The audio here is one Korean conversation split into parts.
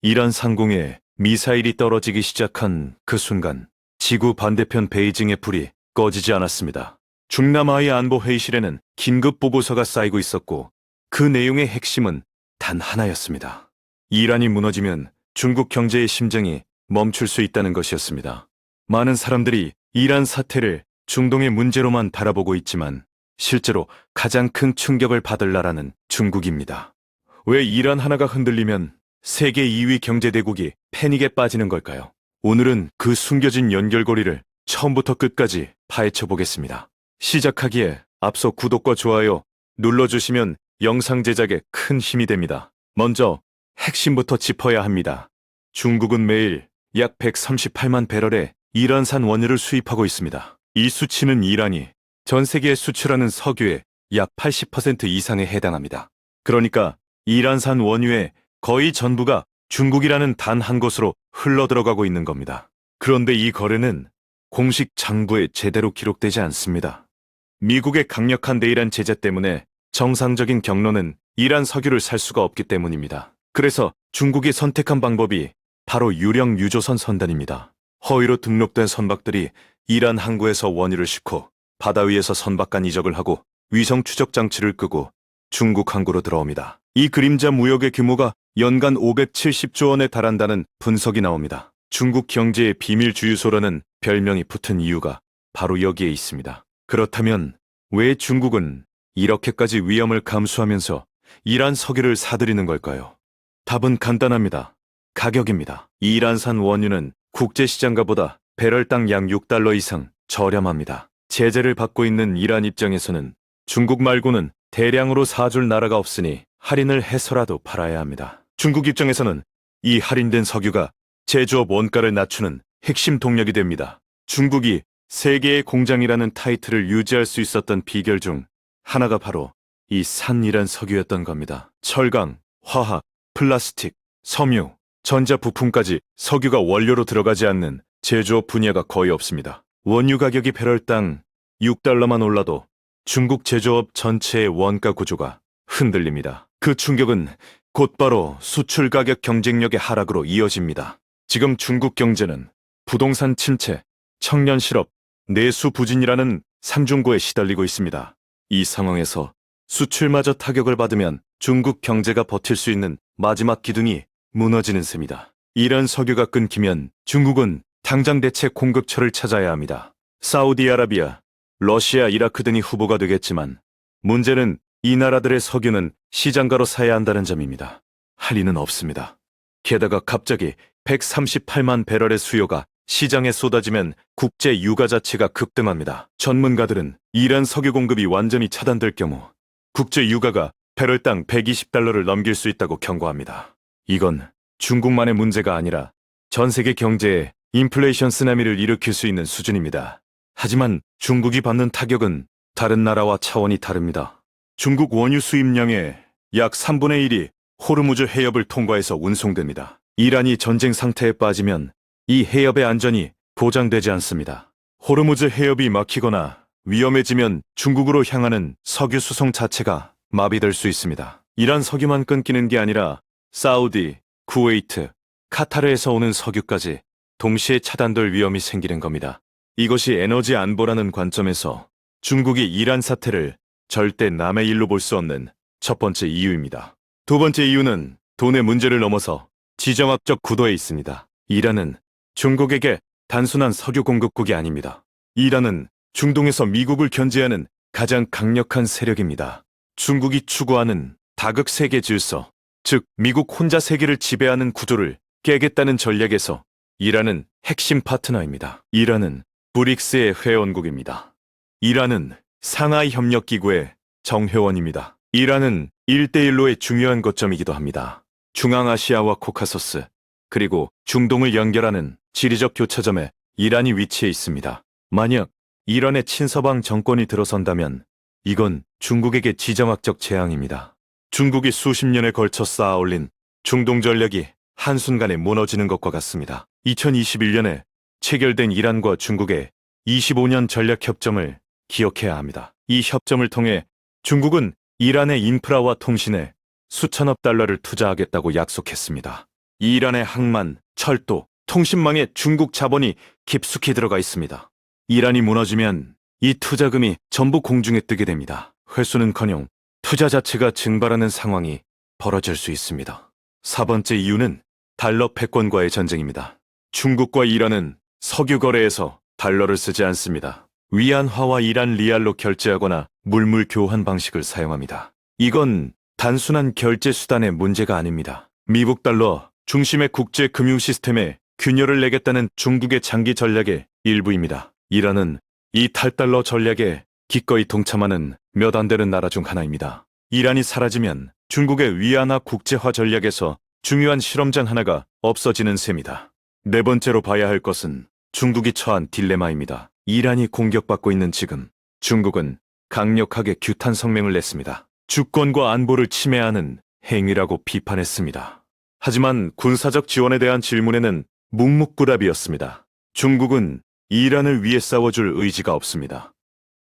이란 상공에 미사일이 떨어지기 시작한 그 순간 지구 반대편 베이징의 불이 꺼지지 않았습니다. 중남아의 안보회의실에는 긴급 보고서가 쌓이고 있었고 그 내용의 핵심은 단 하나였습니다. 이란이 무너지면 중국 경제의 심장이 멈출 수 있다는 것이었습니다. 많은 사람들이 이란 사태를 중동의 문제로만 바라보고 있지만 실제로 가장 큰 충격을 받을 나라는 중국입니다. 왜 이란 하나가 흔들리면 세계 2위 경제대국이 패닉에 빠지는 걸까요? 오늘은 그 숨겨진 연결고리를 처음부터 끝까지 파헤쳐 보겠습니다. 시작하기에 앞서 구독과 좋아요 눌러주시면 영상 제작에 큰 힘이 됩니다. 먼저 핵심부터 짚어야 합니다. 중국은 매일 약 138만 배럴의 이란산 원유를 수입하고 있습니다. 이 수치는 이란이 전 세계에 수출하는 석유의 약 80% 이상에 해당합니다. 그러니까 이란산 원유의 거의 전부가 중국이라는 단 한 곳으로 흘러들어가고 있는 겁니다. 그런데 이 거래는 공식 장부에 제대로 기록되지 않습니다. 미국의 강력한 대이란 제재 때문에 정상적인 경로는 이란 석유를 살 수가 없기 때문입니다. 그래서 중국이 선택한 방법이 바로 유령 유조선 선단입니다. 허위로 등록된 선박들이 이란 항구에서 원유를 싣고 바다 위에서 선박간 이적을 하고 위성 추적 장치를 끄고 중국 항구로 들어옵니다. 이 그림자 무역의 규모가 연간 570조 원에 달한다는 분석이 나옵니다. 중국 경제의 비밀 주유소라는 별명이 붙은 이유가 바로 여기에 있습니다. 그렇다면 왜 중국은 이렇게까지 위험을 감수하면서 이란 석유를 사들이는 걸까요? 답은 간단합니다. 가격입니다. 이란산 원유는 국제시장가보다 배럴당 약 6달러 이상 저렴합니다. 제재를 받고 있는 이란 입장에서는 중국 말고는 대량으로 사줄 나라가 없으니 할인을 해서라도 팔아야 합니다. 중국 입장에서는 이 할인된 석유가 제조업 원가를 낮추는 핵심 동력이 됩니다. 중국이 세계의 공장이라는 타이틀을 유지할 수 있었던 비결 중 하나가 바로 이 산이란 석유였던 겁니다. 철강, 화학, 플라스틱, 섬유, 전자부품까지 석유가 원료로 들어가지 않는 제조업 분야가 거의 없습니다. 원유 가격이 배럴당 6달러만 올라도 중국 제조업 전체의 원가 구조가 흔들립니다. 그 충격은 곧바로 수출 가격 경쟁력의 하락으로 이어집니다. 지금 중국 경제는 부동산 침체, 청년 실업, 내수 부진이라는 삼중고에 시달리고 있습니다. 이 상황에서 수출마저 타격을 받으면 중국 경제가 버틸 수 있는 마지막 기둥이 무너지는 셈이다. 이란 석유가 끊기면 중국은 당장 대체 공급처를 찾아야 합니다. 사우디아라비아, 러시아, 이라크 등이 후보가 되겠지만 문제는 이 나라들의 석유는 시장가로 사야 한다는 점입니다. 할인은 없습니다. 게다가 갑자기 138만 배럴의 수요가 시장에 쏟아지면 국제 유가 자체가 급등합니다. 전문가들은 이란 석유 공급이 완전히 차단될 경우 국제 유가가 배럴당 120달러를 넘길 수 있다고 경고합니다. 이건 중국만의 문제가 아니라 전 세계 경제에 인플레이션 쓰나미를 일으킬 수 있는 수준입니다. 하지만 중국이 받는 타격은 다른 나라와 차원이 다릅니다. 중국 원유 수입량의 약 3분의 1이 호르무즈 해협을 통과해서 운송됩니다. 이란이 전쟁 상태에 빠지면 이 해협의 안전이 보장되지 않습니다. 호르무즈 해협이 막히거나 위험해지면 중국으로 향하는 석유 수송 자체가 마비될 수 있습니다. 이란 석유만 끊기는 게 아니라 사우디, 쿠웨이트, 카타르에서 오는 석유까지 동시에 차단될 위험이 생기는 겁니다. 이것이 에너지 안보라는 관점에서 중국이 이란 사태를 절대 남의 일로 볼 수 없는 첫 번째 이유입니다. 두 번째 이유는 돈의 문제를 넘어서 지정학적 구도에 있습니다. 이란은 중국에게 단순한 석유 공급국이 아닙니다. 이란은 중동에서 미국을 견제하는 가장 강력한 세력입니다. 중국이 추구하는 다극 세계 질서, 즉 미국 혼자 세계를 지배하는 구조를 깨겠다는 전략에서 이란은 핵심 파트너입니다. 이란은 브릭스의 회원국입니다. 이란은 상하이 협력기구의 정회원입니다. 이란은 1대1로의 중요한 거점이기도 합니다. 중앙아시아와 코카소스, 그리고 중동을 연결하는 지리적 교차점에 이란이 위치해 있습니다. 만약 이란의 친서방 정권이 들어선다면 이건 중국에게 지정학적 재앙입니다. 중국이 수십 년에 걸쳐 쌓아올린 중동 전략이 한순간에 무너지는 것과 같습니다. 2021년에 체결된 이란과 중국의 25년 전략협정을 기억해야 합니다. 이 협정을 통해 중국은 이란의 인프라와 통신에 수천억 달러를 투자하겠다고 약속했습니다. 이란의 항만, 철도, 통신망에 중국 자본이 깊숙이 들어가 있습니다. 이란이 무너지면 이 투자금이 전부 공중에 뜨게 됩니다. 회수는커녕 투자 자체가 증발하는 상황이 벌어질 수 있습니다. 4번째 이유는 달러 패권과의 전쟁입니다. 중국과 이란은 석유 거래에서 달러를 쓰지 않습니다. 위안화와 이란 리알로 결제하거나 물물 교환 방식을 사용합니다. 이건 단순한 결제 수단의 문제가 아닙니다. 미국 달러 중심의 국제 금융 시스템에 균열을 내겠다는 중국의 장기 전략의 일부입니다. 이란은 이 탈달러 전략에 기꺼이 동참하는 몇 안 되는 나라 중 하나입니다. 이란이 사라지면 중국의 위안화 국제화 전략에서 중요한 실험장 하나가 없어지는 셈이다. 네 번째로 봐야 할 것은 중국이 처한 딜레마입니다. 이란이 공격받고 있는 지금 중국은 강력하게 규탄 성명을 냈습니다. 주권과 안보를 침해하는 행위라고 비판했습니다. 하지만 군사적 지원에 대한 질문에는 묵묵부답이었습니다. 중국은 이란을 위해 싸워줄 의지가 없습니다.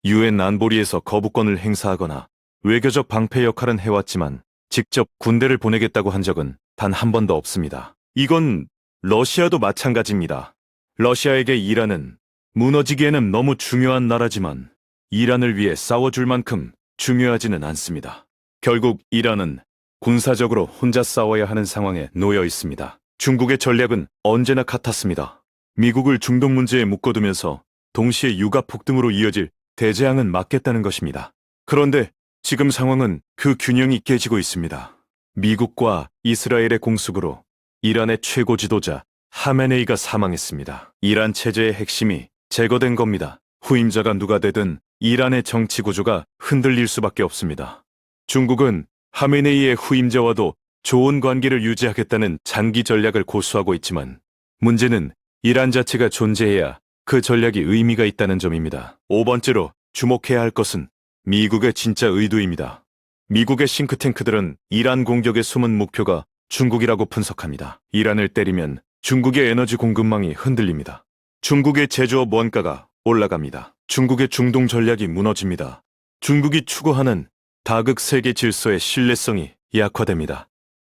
유엔 안보리에서 거부권을 행사하거나 외교적 방패 역할은 해왔지만 직접 군대를 보내겠다고 한 적은 단 한 번도 없습니다. 이건 러시아도 마찬가지입니다. 러시아에게 이란은 무너지기에는 너무 중요한 나라지만 이란을 위해 싸워줄 만큼 중요하지는 않습니다. 결국 이란은 군사적으로 혼자 싸워야 하는 상황에 놓여 있습니다. 중국의 전략은 언제나 같았습니다. 미국을 중동 문제에 묶어두면서 동시에 유가 폭등으로 이어질 대재앙은 막겠다는 것입니다. 그런데 지금 상황은 그 균형이 깨지고 있습니다. 미국과 이스라엘의 공습으로 이란의 최고 지도자 하메네이가 사망했습니다. 이란 체제의 핵심이 제거된 겁니다. 후임자가 누가 되든 이란의 정치 구조가 흔들릴 수밖에 없습니다. 중국은 하메네이의 후임자와도 좋은 관계를 유지하겠다는 장기 전략을 고수하고 있지만 문제는 이란 자체가 존재해야 그 전략이 의미가 있다는 점입니다. 5번째로 주목해야 할 것은 미국의 진짜 의도입니다. 미국의 싱크탱크들은 이란 공격의 숨은 목표가 중국이라고 분석합니다. 이란을 때리면 중국의 에너지 공급망이 흔들립니다. 중국의 제조업 원가가 올라갑니다. 중국의 중동 전략이 무너집니다. 중국이 추구하는 다극 세계 질서의 신뢰성이 약화됩니다.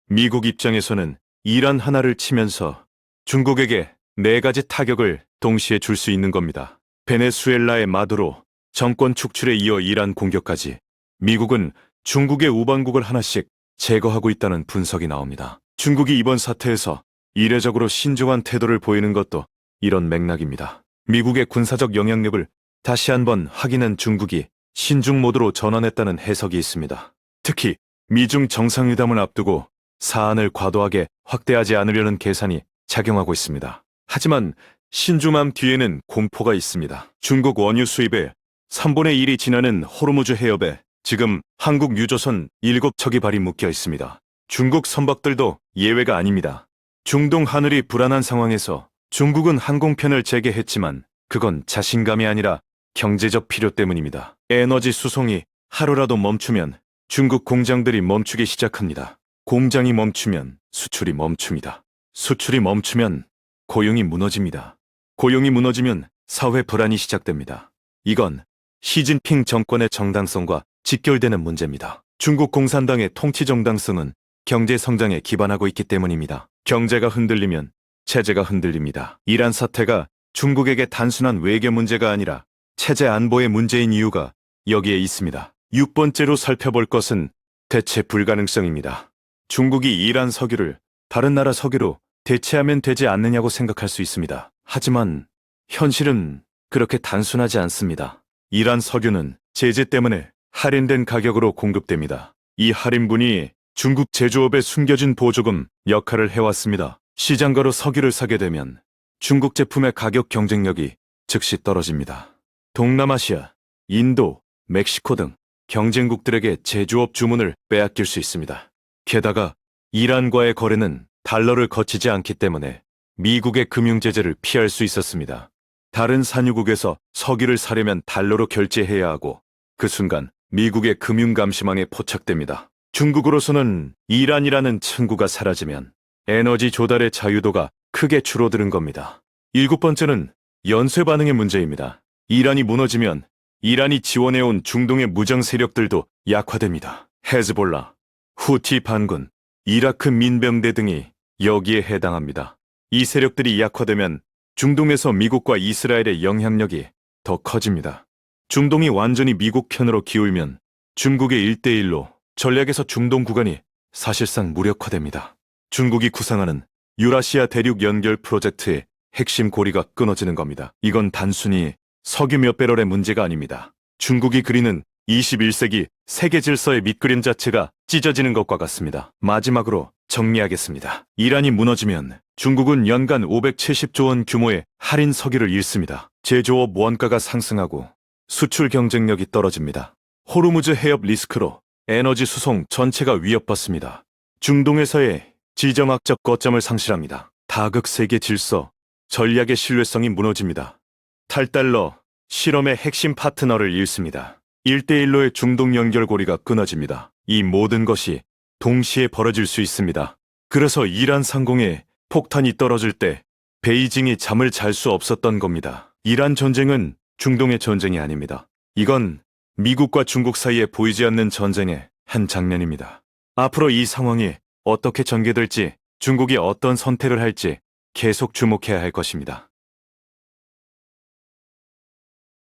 미국 입장에서는 이란 하나를 치면서 중국에게 4가지 타격을 동시에 줄 수 있는 겁니다. 베네수엘라의 마두로 정권 축출에 이어 이란 공격까지 미국은 중국의 우방국을 하나씩 제거하고 있다는 분석이 나옵니다. 중국이 이번 사태에서 이례적으로 신중한 태도를 보이는 것도 이런 맥락입니다. 미국의 군사적 영향력을 다시 한번 확인한 중국이 신중 모드로 전환했다는 해석이 있습니다. 특히 미중 정상회담을 앞두고 사안을 과도하게 확대하지 않으려는 계산이 작용하고 있습니다. 하지만 신중함 뒤에는 공포가 있습니다. 중국 원유 수입의 3분의 1이 지나는 호르무즈 해협에 지금 한국 유조선 7척이 발이 묶여 있습니다. 중국 선박들도 예외가 아닙니다. 중동 하늘이 불안한 상황에서 중국은 항공편을 재개했지만 그건 자신감이 아니라 경제적 필요 때문입니다. 에너지 수송이 하루라도 멈추면 중국 공장들이 멈추기 시작합니다. 공장이 멈추면 수출이 멈춥니다. 수출이 멈추면 고용이 무너집니다. 고용이 무너지면 사회 불안이 시작됩니다. 이건 시진핑 정권의 정당성과 직결되는 문제입니다. 중국 공산당의 통치 정당성은 경제 성장에 기반하고 있기 때문입니다. 경제가 흔들리면 체제가 흔들립니다. 이란 사태가 중국에게 단순한 외교 문제가 아니라 체제 안보의 문제인 이유가 여기에 있습니다. 6번째로 살펴볼 것은 대체 불가능성입니다. 중국이 이란 석유를 다른 나라 석유로 대체하면 되지 않느냐고 생각할 수 있습니다. 하지만 현실은 그렇게 단순하지 않습니다. 이란 석유는 제재 때문에 할인된 가격으로 공급됩니다. 이 할인분이 중국 제조업의 숨겨진 보조금 역할을 해왔습니다. 시장가로 석유를 사게 되면 중국 제품의 가격 경쟁력이 즉시 떨어집니다. 동남아시아, 인도, 멕시코 등 경쟁국들에게 제조업 주문을 빼앗길 수 있습니다. 게다가 이란과의 거래는 달러를 거치지 않기 때문에 미국의 금융 제재를 피할 수 있었습니다. 다른 산유국에서 석유를 사려면 달러로 결제해야 하고 그 순간 미국의 금융 감시망에 포착됩니다. 중국으로서는 이란이라는 층구가 사라지면 에너지 조달의 자유도가 크게 줄어드는 겁니다. 7번째는 연쇄 반응의 문제입니다. 이란이 무너지면 이란이 지원해온 중동의 무장 세력들도 약화됩니다. 헤즈볼라, 후티 반군, 이라크 민병대 등이 여기에 해당합니다. 이 세력들이 약화되면 중동에서 미국과 이스라엘의 영향력이 더 커집니다. 중동이 완전히 미국 편으로 기울면 중국의 1대1로 전략에서 중동 구간이 사실상 무력화됩니다. 중국이 구상하는 유라시아 대륙 연결 프로젝트의 핵심 고리가 끊어지는 겁니다. 이건 단순히 석유 몇 배럴의 문제가 아닙니다. 중국이 그리는 21세기 세계 질서의 밑그림 자체가 찢어지는 것과 같습니다. 마지막으로 정리하겠습니다. 이란이 무너지면 중국은 연간 570조 원 규모의 할인 석유를 잃습니다. 제조업 원가가 상승하고 수출 경쟁력이 떨어집니다. 호르무즈 해협 리스크로 에너지 수송 전체가 위협받습니다. 중동에서의 지정학적 거점을 상실합니다. 다극 세계 질서, 전략의 신뢰성이 무너집니다. 탈달러, 실험의 핵심 파트너를 잃습니다. 1대1로의 중동 연결고리가 끊어집니다. 이 모든 것이 동시에 벌어질 수 있습니다. 그래서 이란 상공에 폭탄이 떨어질 때 베이징이 잠을 잘 수 없었던 겁니다. 이란 전쟁은 중동의 전쟁이 아닙니다. 이건 미국과 중국 사이에 보이지 않는 전쟁의 한 장면입니다. 앞으로 이 상황이 어떻게 전개될지, 중국이 어떤 선택을 할지 계속 주목해야 할 것입니다.